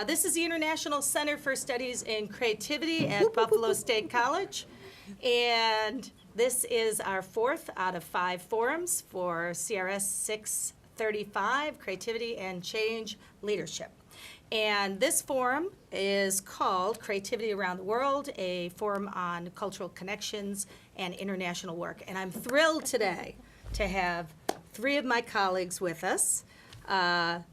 This is the International Center for Studies in Creativity at Buffalo State College, and this is our 4th out of 5 forums for CRS 635, Creativity and Change Leadership. And this forum is called Creativity Around the World, a forum on cultural connections and international work. And I'm thrilled today to have 3 of my colleagues with us, and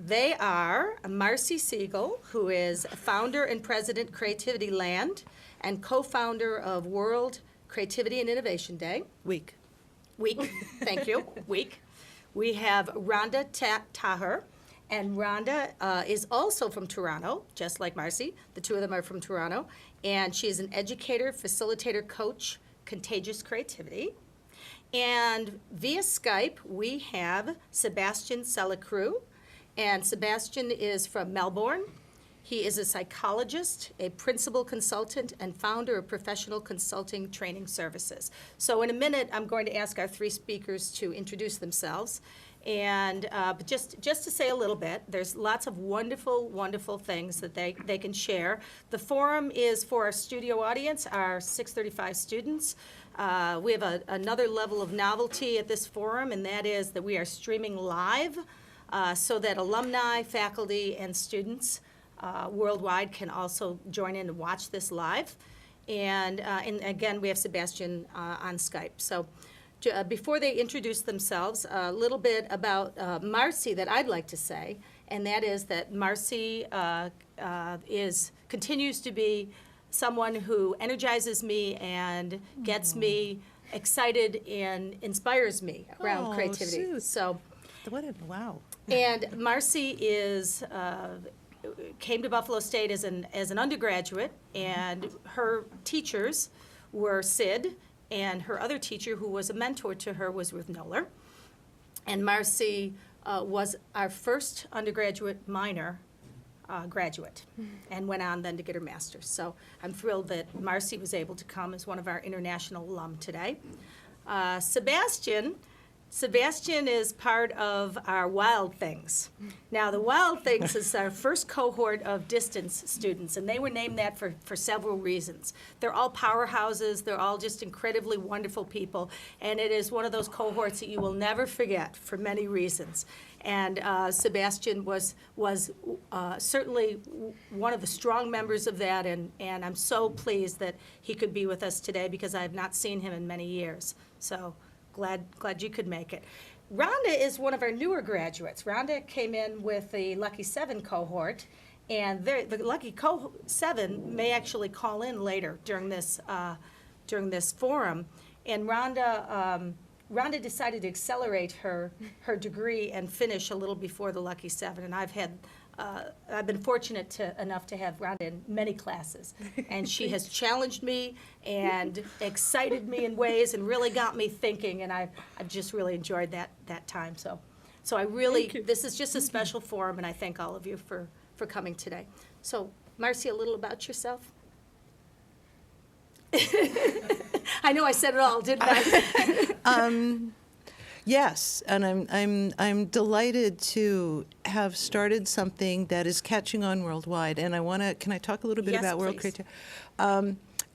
they are Marci Segal, who is founder and president CreativityLand and co-founder of World Creativity and Innovation Day. Week, Thank you, week. We have Randah Taher, and Randah is also from Toronto, just like Marci. The 2 of them are from Toronto, and she is an educator, facilitator, coach, Contagious Creativity. And via Skype, we have Sebastian Salicru. And Sebastian is from Melbourne. He is a psychologist, a principal consultant, and founder of Professional Consulting Training Services. So in a minute, I'm going to ask our 3 speakers to introduce themselves. And but just to say a little bit, there's lots of wonderful, wonderful things that they can share. The forum is for our studio audience, our 635 students. We have another level of novelty at this forum, and that is that we are streaming live so that alumni, faculty, and students worldwide can also join in and watch this live. And again, we have Sebastian on Skype. So before they introduce themselves, a little bit about Marci that I'd like to say, and that is that Marci continues to be someone who energizes me and gets me excited and inspires me around creativity. Shoot. So, wow. And Marci came to Buffalo State as an undergraduate, and her teachers were Sid, and her other teacher, who was a mentor to her, was Ruth Noller. And Marci was our first undergraduate minor graduate, and went on then to get her master's. So I'm thrilled that Marci was able to come as one of our international alum today. Sebastian is part of our Wild Things. Now, the Wild Things is our first cohort of distance students, and they were named that for several reasons. They're all powerhouses. They're all just incredibly wonderful people, and it is one of those cohorts that you will never forget for many reasons. And Sebastian was certainly one of the strong members of that, and I'm so pleased that he could be with us today because I have not seen him in many years. So glad you could make it. Randah is one of our newer graduates. Randah came in with the Lucky 7 cohort, and the Lucky 7 may actually call in later during this forum. And Randah decided to accelerate her degree and finish a little before the Lucky 7, and I've been fortunate enough to have Randah in many classes, and she has challenged me and excited me in ways and really got me thinking, and I've just really enjoyed that time. So I really, this is just a special forum, and I thank all of you for coming today. So Marci, a little about yourself. I know I said it all, didn't I? Yes, and I'm delighted to have started something that is catching on worldwide. And can I talk a little bit about World Creativity?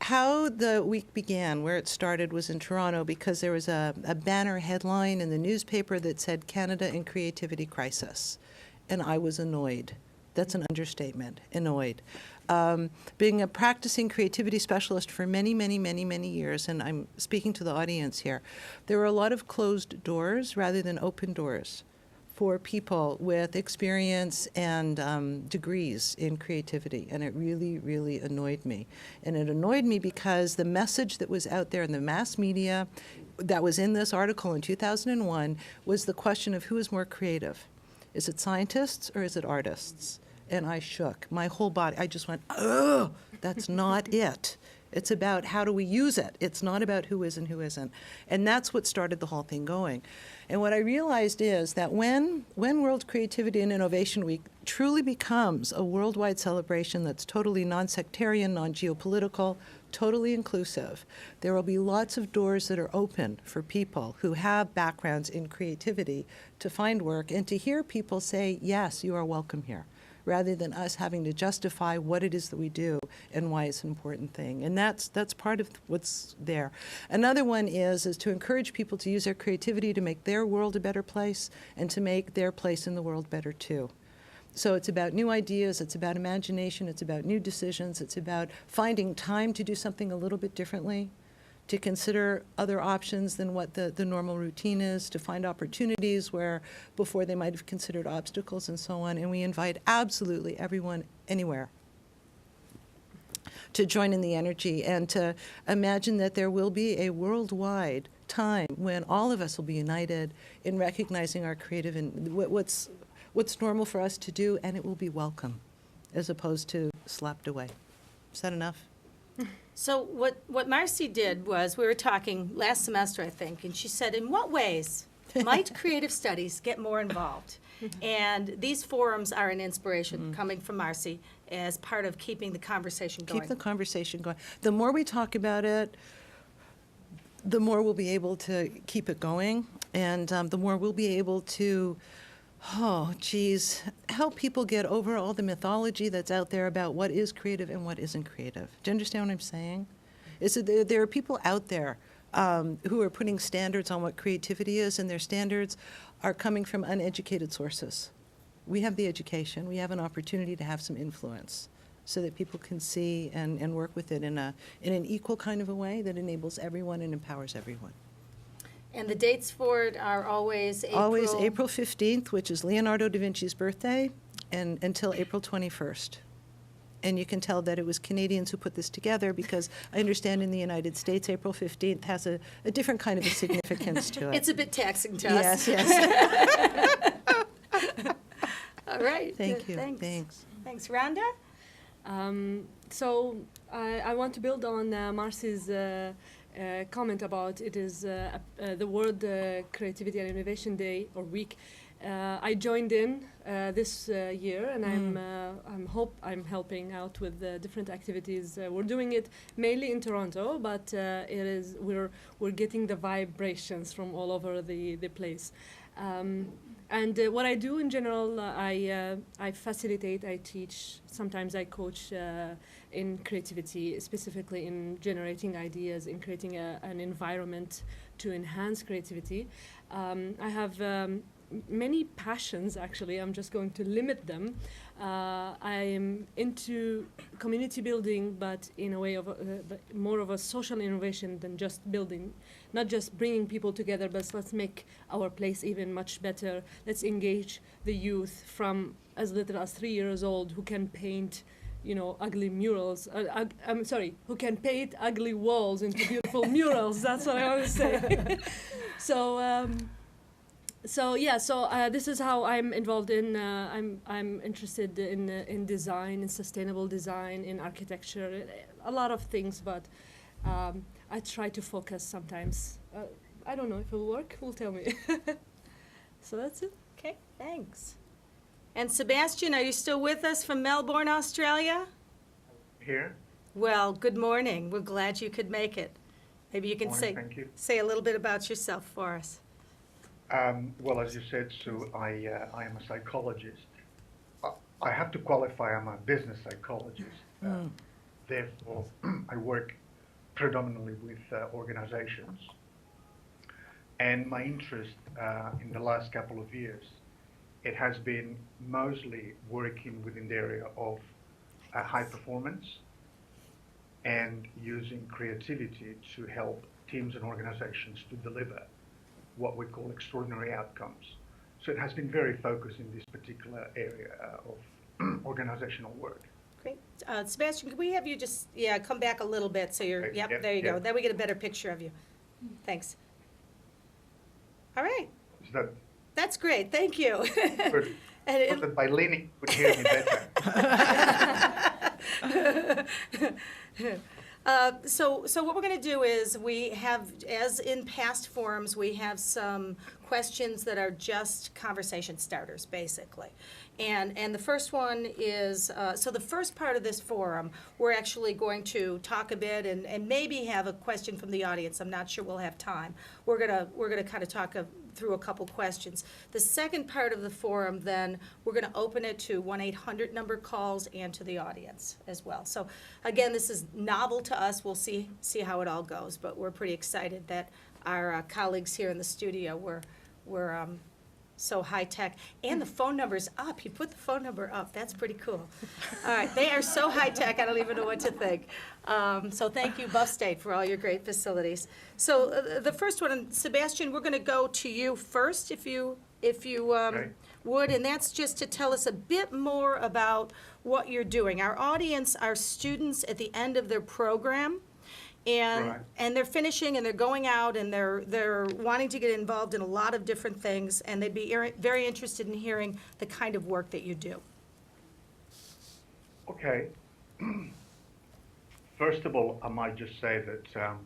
How the week began, where it started, was in Toronto because there was a banner headline in the newspaper that said Canada in Creativity Crisis, and I was annoyed. That's an understatement, annoyed. Being a practicing creativity specialist for many, many, many, many years, and I'm speaking to the audience here, there were a lot of closed doors rather than open doors for people with experience and degrees in creativity, and it really, really annoyed me. And it annoyed me because the message that was out there in the mass media that was in this article in 2001 was the question of who is more creative. Is it scientists or is it artists? And I shook. My whole body, I just went, oh, that's not it. It's about how do we use it. It's not about who is and who isn't. And that's what started the whole thing going. And what I realized is that when World Creativity and Innovation Week truly becomes a worldwide celebration that's totally non-sectarian, non-geopolitical, totally inclusive, there will be lots of doors that are open for people who have backgrounds in creativity to find work and to hear people say, yes, you are welcome here, rather than us having to justify what it is that we do and why it's an important thing. And that's part of what's there. Another one is to encourage people to use their creativity to make their world a better place and to make their place in the world better too. So it's about new ideas, it's about imagination, it's about new decisions, it's about finding time to do something a little bit differently, to consider other options than what the normal routine is, to find opportunities where before they might have considered obstacles and so on. And we invite absolutely everyone anywhere to join in the energy and to imagine that there will be a worldwide time when all of us will be united in recognizing our creative and what's normal for us to do, and it will be welcome as opposed to slapped away. Is that enough? So what Marci did was, we were talking last semester, I think, and she said, in what ways might creative studies get more involved? And these forums are an inspiration coming from Marci as part of keeping the conversation going. Keep the conversation going. The more we talk about it, the more we'll be able to keep it going, and the more we'll be able to help people get over all the mythology that's out there about what is creative and what isn't creative. Do you understand what I'm saying? Is that there are people out there who are putting standards on what creativity is, and their standards are coming from uneducated sources. We have the education. We have an opportunity to have some influence so that people can see and work with it in an equal kind of a way that enables everyone and empowers everyone. And the dates for it are always April? Always April 15th, which is Leonardo da Vinci's birthday, and until April 21st. And you can tell that it was Canadians who put this together, because I understand in the United States, April 15th has a different kind of a significance to it. It's a bit taxing to us. Yes. All right. Thank you. Thanks. Thanks. Rhonda? So I want to build on Marci's comment about it is the World Creativity and Innovation Day or Week. I joined in this year, and I'm helping out with different activities. We're doing it mainly in Toronto, but we're getting the vibrations from all over the place. And what I do in general, I facilitate, I teach, sometimes I coach in creativity, specifically in generating ideas, in creating an environment to enhance creativity. I have many passions, actually. I'm just going to limit them. I'm into community building, but in a way of more of a social innovation than just building, not just bringing people together, but let's make our place even much better. Let's engage the youth from as little as 3 years old who can paint, ugly murals. Who can paint ugly walls into beautiful murals. That's what I want to say. So this is how I'm involved in. I'm interested in design, in sustainable design, in architecture, a lot of things. But I try to focus sometimes. I don't know if it'll work. Who'll tell me? So that's it. Okay, thanks. And Sebastian, are you still with us from Melbourne, Australia? Here. Well, good morning. We're glad you could make it. Maybe you can say a little bit about yourself for us. Well, as you said, Sue, I am a psychologist. I have to qualify, I'm a business psychologist. Therefore, I work predominantly with organizations. And my interest in the last couple of years, it has been mostly working within the area of high performance and using creativity to help teams and organizations to deliver what we call extraordinary outcomes. So it has been very focused in this particular area of organizational work. Great. Sebastian, can we have you just come back a little bit so you're, Okay. There you go. Then we get a better picture of you. Thanks. All right. That's great. Thank you. good. And by leaning, you would hear me better. So what we're going to do is we have, as in past forums, we have some questions that are just conversation starters, basically. And the first one is, so the first part of this forum, we're actually going to talk a bit and maybe have a question from the audience. I'm not sure we'll have time. We're gonna kind of talk through a couple questions. The second part of the forum, then, we're going to open it to 1-800 number calls and to the audience as well. So again, this is novel to us. We'll see how it all goes, but we're pretty excited that our colleagues here in the studio were so high tech. And the phone number's up. You put the phone number up. That's pretty cool. All right, they are so high tech, I don't even know what to think. So thank you, Buff State, for all your great facilities. So the first one, Sebastian, we're going to go to you first, if you Okay. would, and that's just to tell us a bit more about what you're doing. Our audience are students at the end of their program. Right. And they're finishing and they're going out and they're wanting to get involved in a lot of different things, and they'd be very interested in hearing the kind of work that you do. Okay. First of all, I might just say that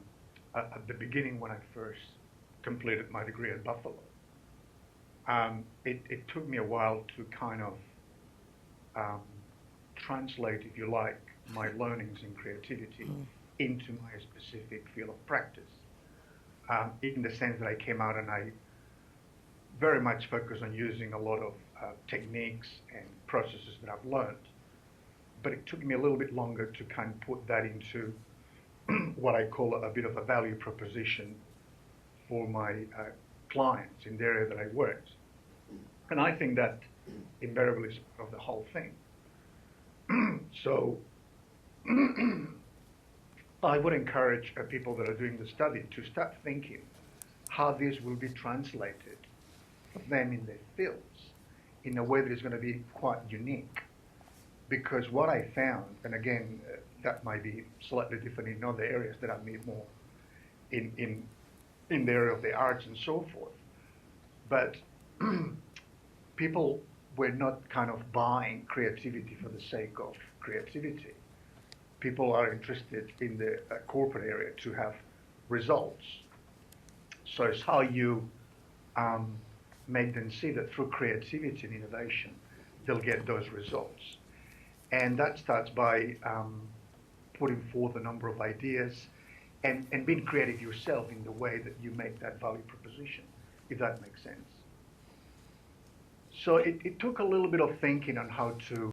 at the beginning, when I first completed my degree at Buffalo, it took me a while to kind of translate, if you like, my learnings in creativity into my specific field of practice, in the sense that I came out and I very much focus on using a lot of techniques and processes that I've learned. But it took me a little bit longer to kind of put that into what I call a bit of a value proposition for my clients in the area that I worked. And I think that invariably is part of the whole thing. So I would encourage people that are doing the study to start thinking how this will be translated for them in their fields in a way that is going to be quite unique. Because what I found, and again, that might be slightly different in other areas that I meet more in the area of the arts and so forth, but people were not kind of buying creativity for the sake of creativity. People are interested in the corporate area to have results. So it's how you make them see that through creativity and innovation, they'll get those results. And that starts by putting forth a number of ideas and being creative yourself in the way that you make that value proposition, if that makes sense. So it took a little bit of thinking on how to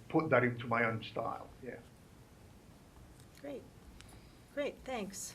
put that into my own style, yeah. Great, thanks.